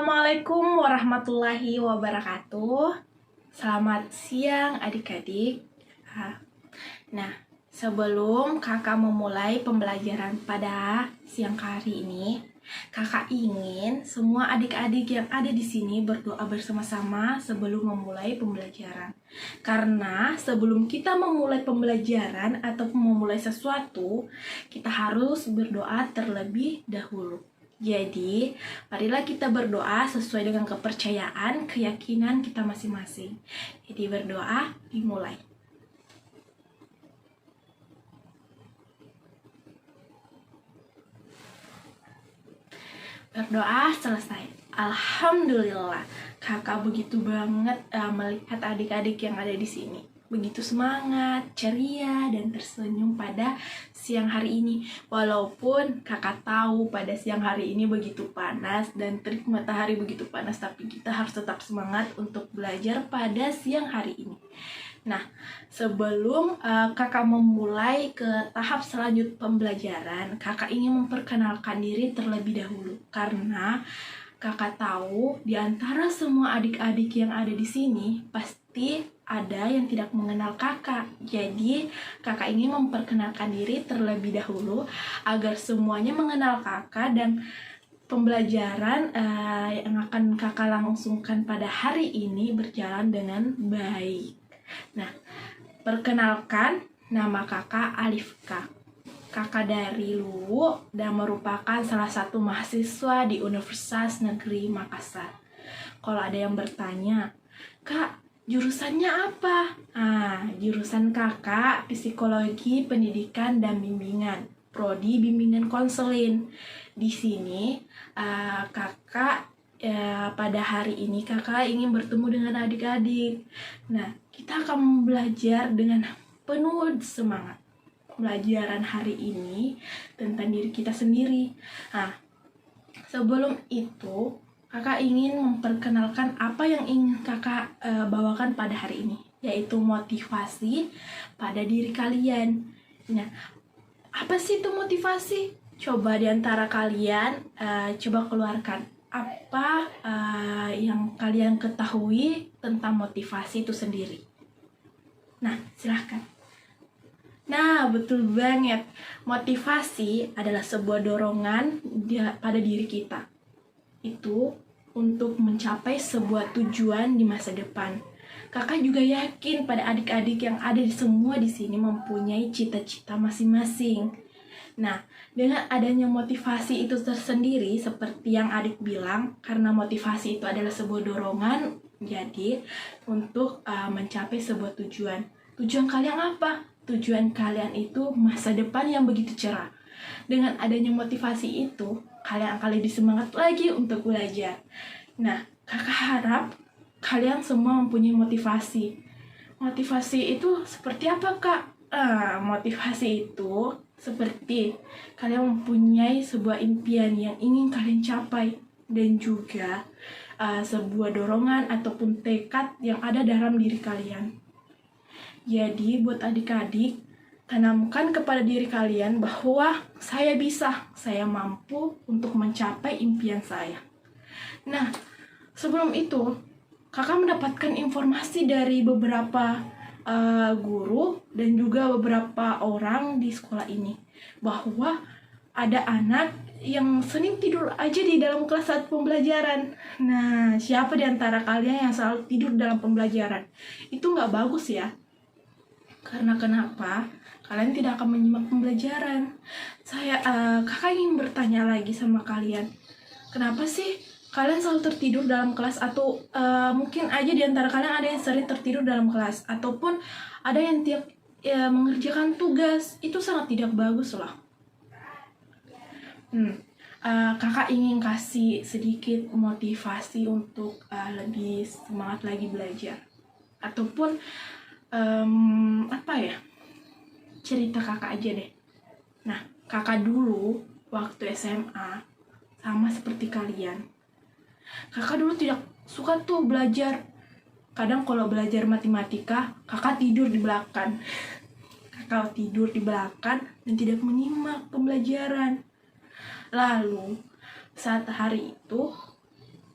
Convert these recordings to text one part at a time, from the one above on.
Assalamualaikum warahmatullahi wabarakatuh. Selamat siang adik-adik. Nah, sebelum kakak memulai pembelajaran pada siang hari ini, kakak ingin semua adik-adik yang ada di sini berdoa bersama-sama sebelum memulai pembelajaran. Karena sebelum kita memulai pembelajaran atau memulai sesuatu, kita harus berdoa terlebih dahulu. Jadi, marilah kita berdoa sesuai dengan kepercayaan, keyakinan kita masing-masing. Jadi berdoa, dimulai. Berdoa selesai. Alhamdulillah, kakak begitu banget melihat adik-adik yang ada di sini. Begitu semangat, ceria, dan tersenyum pada siang hari ini. Walaupun kakak tahu pada siang hari ini begitu panas dan terik matahari begitu panas, tapi kita harus tetap semangat untuk belajar pada siang hari ini. Nah, sebelum kakak memulai ke tahap selanjut pembelajaran, kakak ingin memperkenalkan diri terlebih dahulu. Karena kakak tahu di antara semua adik-adik yang ada di sini, pasti ada yang tidak mengenal kakak. Jadi, kakak ingin memperkenalkan diri terlebih dahulu agar semuanya mengenal kakak dan pembelajaran yang akan kakak langsungkan pada hari ini berjalan dengan baik. Nah, perkenalkan, nama kakak Alifka. Kakak dari Luwu dan merupakan salah satu mahasiswa di Universitas Negeri Makassar. Kalau ada yang bertanya, Kak, jurusannya apa? Jurusan kakak Psikologi Pendidikan dan Bimbingan, Prodi Bimbingan Konseling. Di sini kakak pada hari ini kakak ingin bertemu dengan adik-adik. Nah, kita akan belajar dengan penuh semangat. Pembelajaran hari ini tentang diri kita sendiri. Nah, sebelum itu kakak ingin memperkenalkan apa yang ingin kakak bawakan pada hari ini, yaitu motivasi pada diri kalian. Nah, apa sih itu motivasi? Coba diantara kalian coba keluarkan apa yang kalian ketahui tentang motivasi itu sendiri. Nah, silahkan. Nah, betul banget. Motivasi adalah sebuah dorongan pada diri kita. Itu untuk mencapai sebuah tujuan di masa depan. Kakak juga yakin pada adik-adik yang ada semua di sini mempunyai cita-cita masing-masing. Nah, dengan adanya motivasi itu tersendiri, seperti yang adik bilang, karena motivasi itu adalah sebuah dorongan, jadi untuk mencapai sebuah tujuan. Tujuan kalian apa? Tujuan kalian itu masa depan yang begitu cerah. Dengan adanya motivasi itu, kalian akan lebih semangat lagi untuk belajar. Nah, kakak harap kalian semua mempunyai motivasi. Motivasi itu seperti apa, Kak? Motivasi itu seperti kalian mempunyai sebuah impian yang ingin kalian capai dan juga sebuah dorongan ataupun tekad yang ada dalam diri kalian. Jadi buat adik-adik, tanamkan kepada diri kalian bahwa saya bisa, saya mampu untuk mencapai impian saya. Nah, sebelum itu, kakak mendapatkan informasi dari beberapa guru dan juga beberapa orang di sekolah ini bahwa ada anak yang sering tidur aja di dalam kelas saat pembelajaran. Nah, siapa di antara kalian yang selalu tidur dalam pembelajaran? Itu nggak bagus ya. Karena kenapa? Kalian tidak akan menyimak pembelajaran. Kakak ingin bertanya lagi sama kalian. Kenapa sih kalian selalu tertidur dalam kelas? Atau mungkin aja di antara kalian ada yang sering tertidur dalam kelas, ataupun ada yang tiap mengerjakan tugas. Itu sangat tidak bagus loh. Kakak ingin kasih sedikit motivasi untuk lebih semangat lagi belajar. Ataupun cerita kakak aja deh. Nah, kakak dulu waktu SMA sama seperti kalian. Kakak dulu tidak suka tuh belajar. Kadang kalau belajar matematika, kakak tidur di belakang. Kakak tidur di belakang dan tidak menyimak pembelajaran. Lalu saat hari itu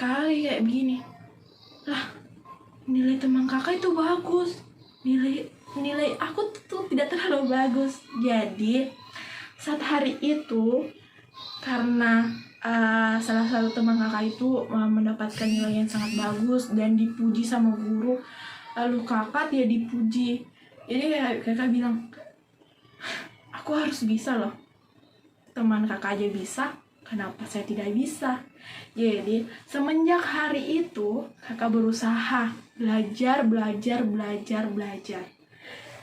sekali kayak begini. Lah, nilai teman kakak itu bagus, nilai aku tuh tidak terlalu bagus. Jadi saat hari itu, karena salah satu teman kakak itu mendapatkan nilai yang sangat bagus dan dipuji sama guru, lalu kakak dia dipuji. Jadi kakak bilang, aku harus bisa loh, teman kakak aja bisa, kenapa saya tidak bisa? Jadi semenjak hari itu kakak berusaha belajar.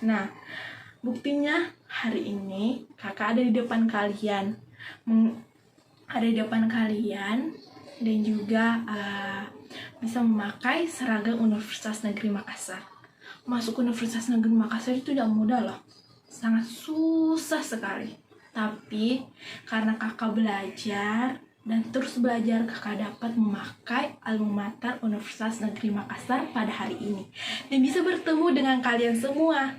Nah, buktinya hari ini kakak ada di depan kalian, dan juga bisa memakai seragam Universitas Negeri Makassar. Masuk Universitas Negeri Makassar itu tidak mudah loh, sangat susah sekali. Tapi karena kakak belajar dan terus belajar, kakak dapat memakai alma mater Universitas Negeri Makassar pada hari ini dan bisa bertemu dengan kalian semua.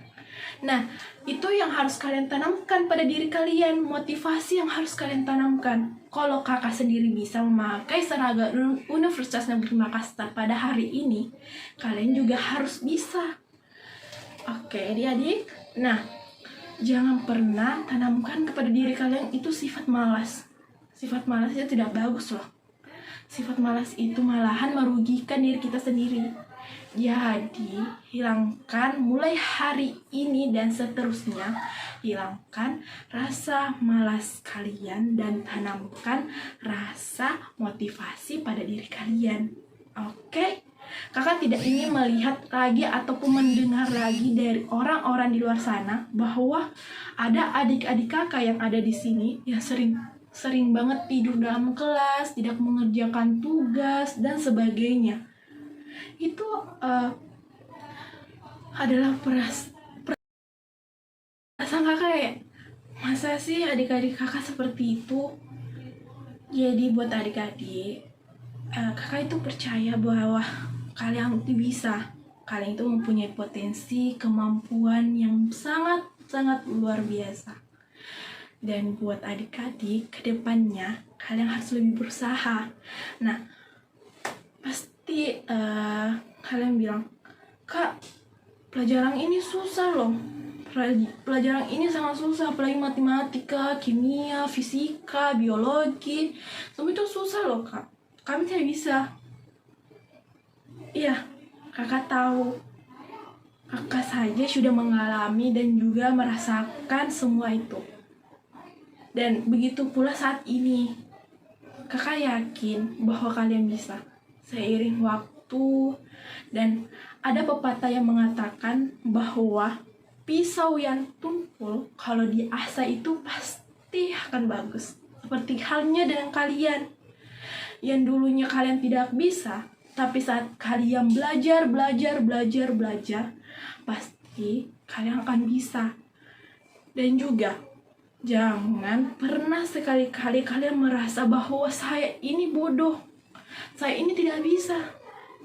Nah, itu yang harus kalian tanamkan pada diri kalian, motivasi yang harus kalian tanamkan. Kalau kakak sendiri bisa memakai seragam Universitas Negeri Makassar pada hari ini, kalian juga harus bisa. Oke, adik-adik. Nah, jangan pernah tanamkan kepada diri kalian itu sifat malas. Sifat malas itu tidak bagus loh. Sifat malas itu malahan merugikan diri kita sendiri. Jadi, hilangkan mulai hari ini dan seterusnya. Hilangkan rasa malas kalian dan tanamkan rasa motivasi pada diri kalian. Oke? Kakak tidak ingin melihat lagi ataupun mendengar lagi dari orang-orang di luar sana bahwa ada adik-adik kakak yang ada di sini yang sering banget tidur dalam kelas, tidak mengerjakan tugas dan sebagainya. Itu adalah perasaan kakak ya, masa sih adik-adik kakak seperti itu? Jadi buat adik-adik, kakak itu percaya bahwa kalian itu bisa, kalian itu mempunyai potensi, kemampuan yang sangat luar biasa. Dan buat adik-adik, kedepannya kalian harus lebih berusaha. Nah, pasti kalian bilang, Kak, pelajaran ini susah loh. Pelajaran ini sangat susah, apalagi matematika, kimia, fisika, biologi. Semua itu susah loh, Kak. Kami tidak bisa. Iya, kakak tahu. Kakak saja sudah mengalami dan juga merasakan semua itu. Dan begitu pula saat ini. Kakak yakin bahwa kalian bisa. Seiring waktu, dan ada pepatah yang mengatakan bahwa pisau yang tumpul kalau diasah itu pasti akan bagus. Seperti halnya dengan kalian. Yang dulunya kalian tidak bisa, tapi saat kalian belajar, pasti kalian akan bisa. Dan juga, jangan pernah sekali-kali kalian merasa bahwa saya ini bodoh, saya ini tidak bisa.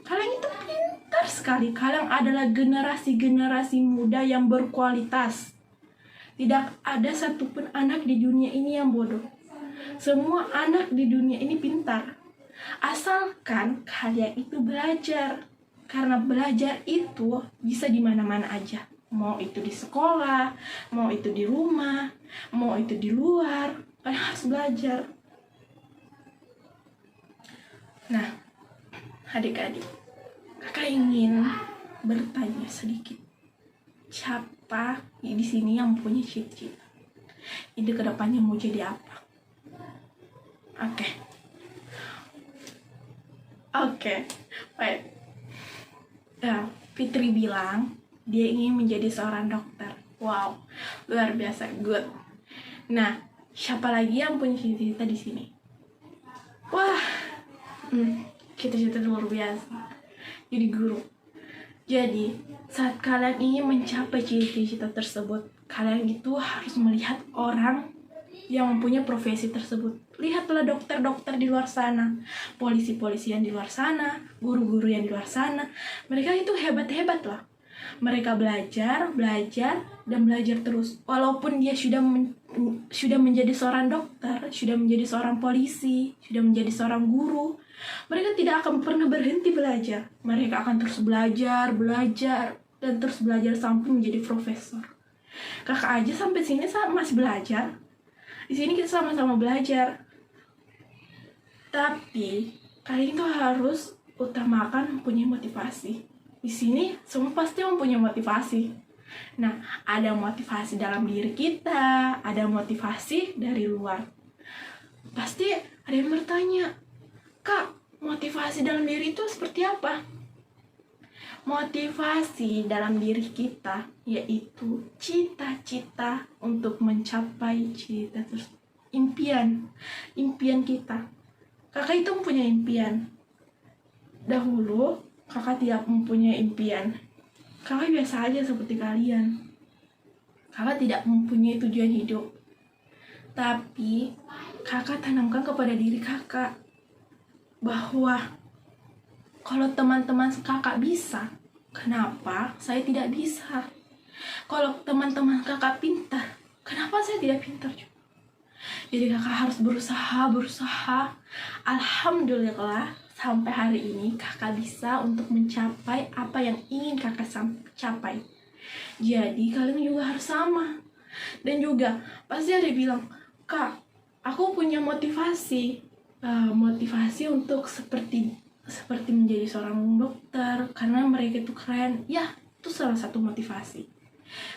Kalian itu pintar sekali. Kalian adalah generasi muda yang berkualitas. Tidak ada satupun anak di dunia ini yang bodoh. Semua anak di dunia ini pintar. Asalkan kalian itu belajar. Karena belajar itu bisa di mana-mana aja. Mau itu di sekolah, mau itu di rumah, mau itu di luar. Kalian harus belajar. Nah, adik-adik, kakak ingin bertanya sedikit. Siapa di sini yang punya cita-cita? Ide kedepannya mau jadi apa? Oke, baik. Ya, Fitri bilang dia ingin menjadi seorang dokter. Wow, luar biasa, good. Nah, siapa lagi yang punya cita-cita di sini? Wah, cita-cita luar biasa. Jadi guru. Jadi, saat kalian ingin mencapai cita-cita tersebut, kalian itu harus melihat orang yang mempunyai profesi tersebut. Lihatlah dokter-dokter di luar sana, polisi-polisi yang di luar sana, guru-guru yang di luar sana. Mereka itu hebat-hebat lah. Mereka belajar, dan belajar terus. Walaupun dia sudah menjadi seorang dokter, sudah menjadi seorang polisi, sudah menjadi seorang guru, mereka tidak akan pernah berhenti belajar. Mereka akan terus belajar, dan terus belajar sampai menjadi profesor. Kakak aja sampai sini masih belajar. Di sini kita sama-sama belajar. Tapi kalian tuh harus utamakan mempunyai motivasi. Di sini semua pasti mempunyai motivasi. Nah, ada motivasi dalam diri kita, ada motivasi dari luar. Pasti ada yang bertanya, Kak, motivasi dalam diri itu seperti apa? Motivasi dalam diri kita yaitu cita-cita untuk mencapai cita terus, impian kita. Kakak itu mempunyai impian. Dahulu kakak tidak mempunyai impian. Kakak biasa aja seperti kalian. Kakak tidak mempunyai tujuan hidup. Tapi kakak tanamkan kepada diri kakak bahwa kalau teman-teman kakak bisa, kenapa saya tidak bisa? Kalau teman-teman kakak pintar, kenapa saya tidak pintar juga? Jadi kakak harus berusaha. Alhamdulillah, sampai hari ini kakak bisa untuk mencapai apa yang ingin kakak capai. Jadi kalian juga harus sama. Dan juga pasti ada yang bilang, Kak, aku punya motivasi untuk seperti menjadi seorang dokter karena mereka itu keren. Ya, itu salah satu motivasi.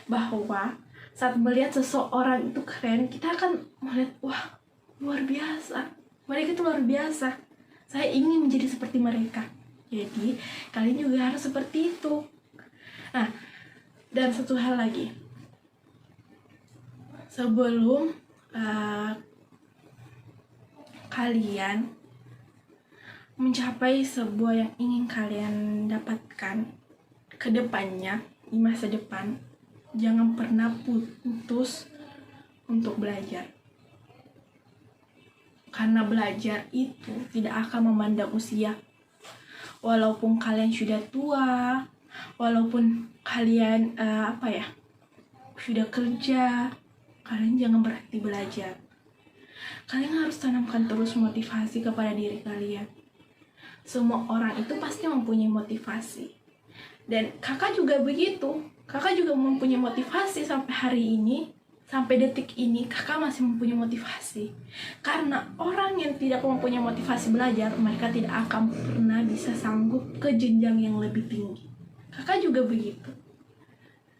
Bahwa saat melihat seseorang itu keren, kita akan melihat, wah, luar biasa. Mereka itu luar biasa. Saya ingin menjadi seperti mereka. Jadi, kalian juga harus seperti itu. Nah, dan satu hal lagi. Sebelum kalian mencapai sebuah yang ingin kalian dapatkan ke depannya, di masa depan, jangan pernah putus untuk belajar. Karena belajar itu tidak akan memandang usia. Walaupun kalian sudah tua, walaupun kalian sudah kerja, kalian jangan berhenti belajar. Kalian harus tanamkan terus motivasi kepada diri kalian. Semua orang itu pasti mempunyai motivasi. Dan kakak juga begitu. Kakak juga mempunyai motivasi sampai hari ini. Sampai detik ini kakak masih mempunyai motivasi. Karena orang yang tidak mempunyai motivasi belajar, mereka tidak akan pernah bisa sanggup ke jenjang yang lebih tinggi. Kakak juga begitu.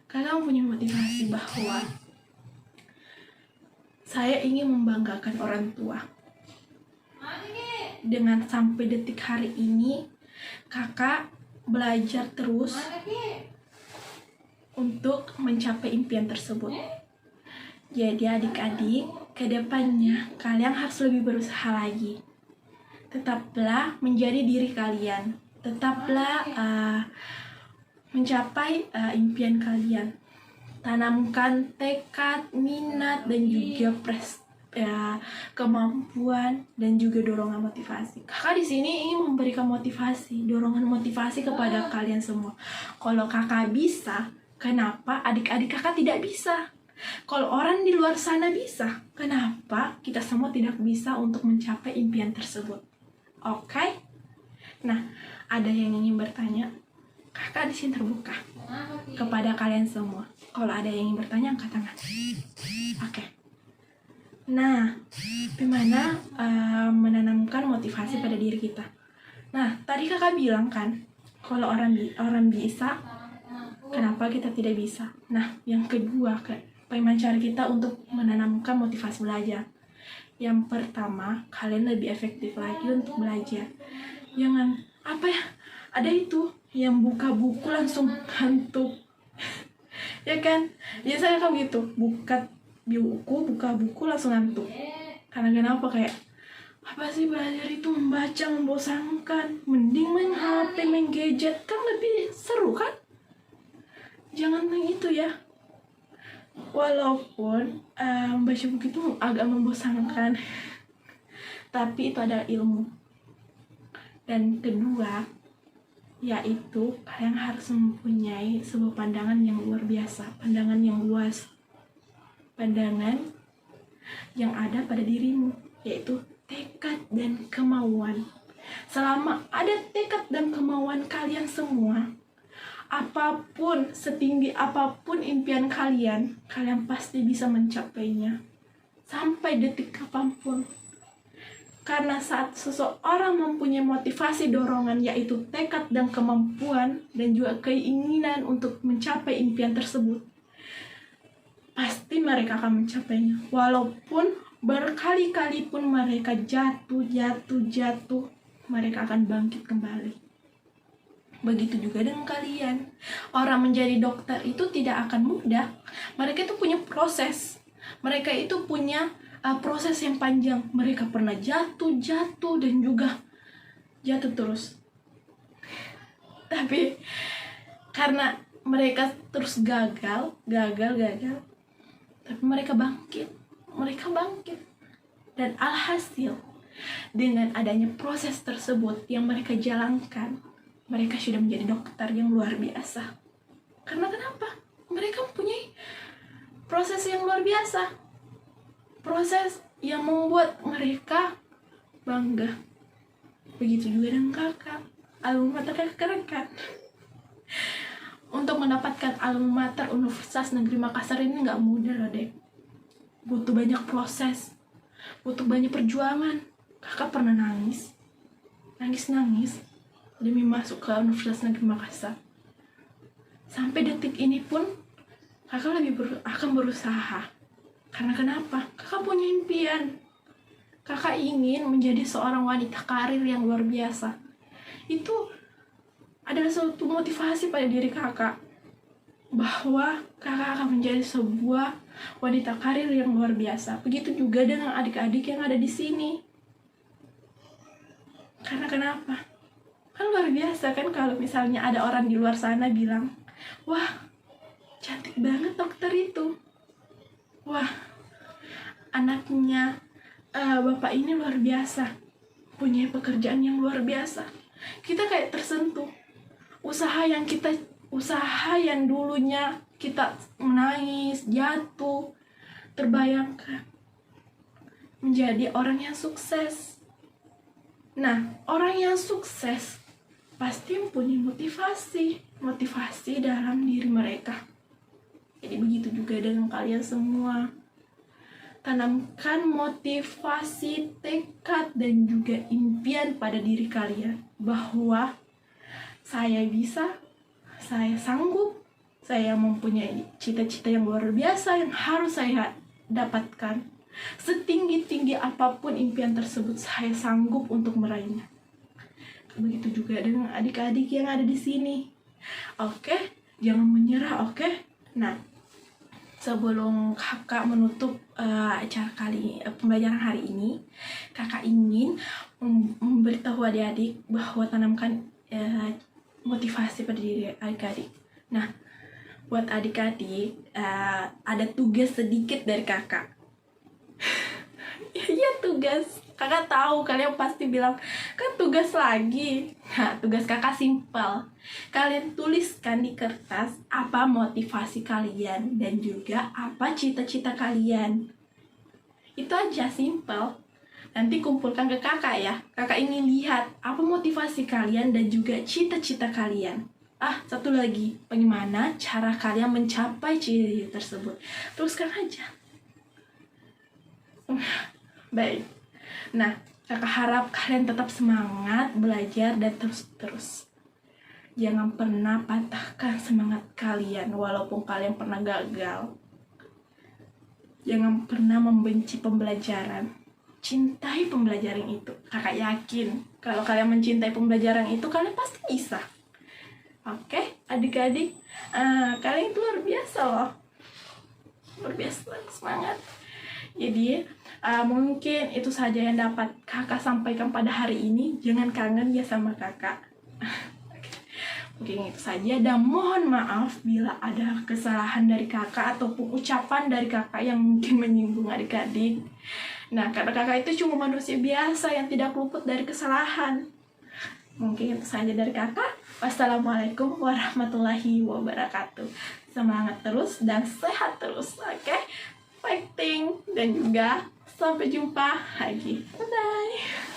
Kakak mempunyai motivasi bahwa saya ingin membanggakan orang tua. Dengan sampai detik hari ini, kakak belajar terus untuk mencapai impian tersebut. Jadi adik-adik, kedepannya kalian harus lebih berusaha lagi. Tetaplah menjadi diri kalian. Tetaplah mencapai impian kalian. Tanamkan tekad, minat, dan juga kemampuan dan juga dorongan motivasi. Kakak di sini ingin memberikan motivasi, dorongan motivasi kepada kalian semua. Kalau kakak bisa, kenapa adik-adik kakak tidak bisa? Kalau orang di luar sana bisa, kenapa kita semua tidak bisa untuk mencapai impian tersebut? Oke? Nah, ada yang ingin bertanya? Kakak di sini terbuka kepada kalian semua. Kalau ada yang ingin bertanya, angkat tangan. Oke. Nah, bagaimana menanamkan motivasi pada diri kita? Nah, tadi kakak bilang kan, kalau orang bisa, kenapa kita tidak bisa? Nah, yang kedua, bagaimana cara kita untuk menanamkan motivasi belajar? Yang pertama, kalian lebih efektif lagi untuk belajar. Jangan ada itu yang buka buku langsung ngantuk. Ya kan? Biasanya kan gitu, buka buku langsung ngantuk. Karena kenapa, kayak apa sih belajar itu membaca membosankan, mending main HP, main gadget kan lebih seru kan? Jangan begitu ya. Walaupun baca buku itu agak membosankan, tapi itu ada ilmu. Dan kedua, yaitu kalian harus mempunyai sebuah pandangan yang luar biasa, pandangan yang luas, pandangan yang ada pada dirimu, yaitu tekad dan kemauan. Selama ada tekad dan kemauan kalian semua, apapun, setinggi apapun impian kalian, kalian pasti bisa mencapainya sampai detik kapanpun. Karena saat seseorang mempunyai motivasi dorongan, yaitu tekad dan kemampuan, dan juga keinginan untuk mencapai impian tersebut, pasti mereka akan mencapainya. Walaupun berkali-kali pun mereka jatuh, mereka akan bangkit kembali. Begitu juga dengan kalian. Orang menjadi dokter itu tidak akan mudah. Mereka itu punya proses. Mereka itu punya proses yang panjang. Mereka pernah jatuh dan juga jatuh terus. Tapi karena mereka terus gagal, tapi mereka bangkit. Dan alhasil, dengan adanya proses tersebut yang mereka jalankan, mereka sudah menjadi dokter yang luar biasa. Karena kenapa? Mereka mempunyai proses yang luar biasa. Proses yang membuat mereka bangga. Begitu juga dengan kakak. Alma mater kakak keren kan? Untuk mendapatkan alma mater Universitas Negeri Makassar ini nggak mudah loh, Dek. Butuh banyak proses, butuh banyak perjuangan. Kakak pernah nangis demi masuk ke Universitas Negeri Makassar. Sampai detik ini pun kakak akan berusaha. Karena kenapa? Kakak punya impian. Kakak ingin menjadi seorang wanita karir yang luar biasa. Itu adalah suatu motivasi pada diri kakak, bahwa kakak akan menjadi sebuah wanita karir yang luar biasa. Begitu juga dengan adik-adik yang ada di sini. Karena kenapa? Kan luar biasa kan kalau misalnya ada orang di luar sana bilang, wah, cantik banget dokter itu. Wah, anaknya bapak ini luar biasa, punya pekerjaan yang luar biasa. Kita kayak tersentuh. Usaha yang dulunya kita menangis, jatuh, terbayangkan menjadi orang yang sukses. Nah, orang yang sukses pasti mempunyai motivasi dalam diri mereka. Jadi begitu juga dengan kalian semua. Tanamkan motivasi, tekad, dan juga impian pada diri kalian, bahwa saya bisa, saya sanggup, saya mempunyai cita-cita yang luar biasa yang harus saya dapatkan. Setinggi-tinggi apapun impian tersebut, saya sanggup untuk meraihnya. Begitu juga dengan adik-adik yang ada di sini. Oke, jangan menyerah, oke? Nah, sebelum kakak menutup acara pembelajaran hari ini, kakak ingin memberitahu adik-adik bahwa tanamkan motivasi pada diri adik-adik. Nah, buat adik-adik ada tugas sedikit dari kakak. Iya, tugas. Kakak tahu kalian pasti bilang, kan tugas lagi. Nah, tugas kakak simpel. Kalian tuliskan di kertas apa motivasi kalian dan juga apa cita-cita kalian. Itu aja, simpel. Nanti kumpulkan ke kakak ya. Kakak ingin lihat apa motivasi kalian dan juga cita-cita kalian. Satu lagi, bagaimana cara kalian mencapai cita-cita tersebut. Teruskan aja. Baik. Nah, kakak harap kalian tetap semangat belajar dan terus. Jangan pernah patahkan semangat kalian walaupun kalian pernah gagal. Jangan pernah membenci pembelajaran. Cintai pembelajaran itu. Kakak yakin kalau kalian mencintai pembelajaran itu, kalian pasti bisa. Oke, adik-adik, kalian itu luar biasa loh. Luar biasa, semangat. Jadi mungkin itu saja yang dapat kakak sampaikan pada hari ini. Jangan kangen ya sama kakak. Mungkin itu saja, dan mohon maaf bila ada kesalahan dari kakak ataupun ucapan dari kakak yang mungkin menyinggung adik-adik. Nah, karena kakak itu cuma manusia biasa yang tidak luput dari kesalahan. Mungkin itu saja dari kakak. Wassalamualaikum warahmatullahi wabarakatuh. Semangat terus dan sehat terus, oke? Fighting, dan juga sampai jumpa lagi. Bye.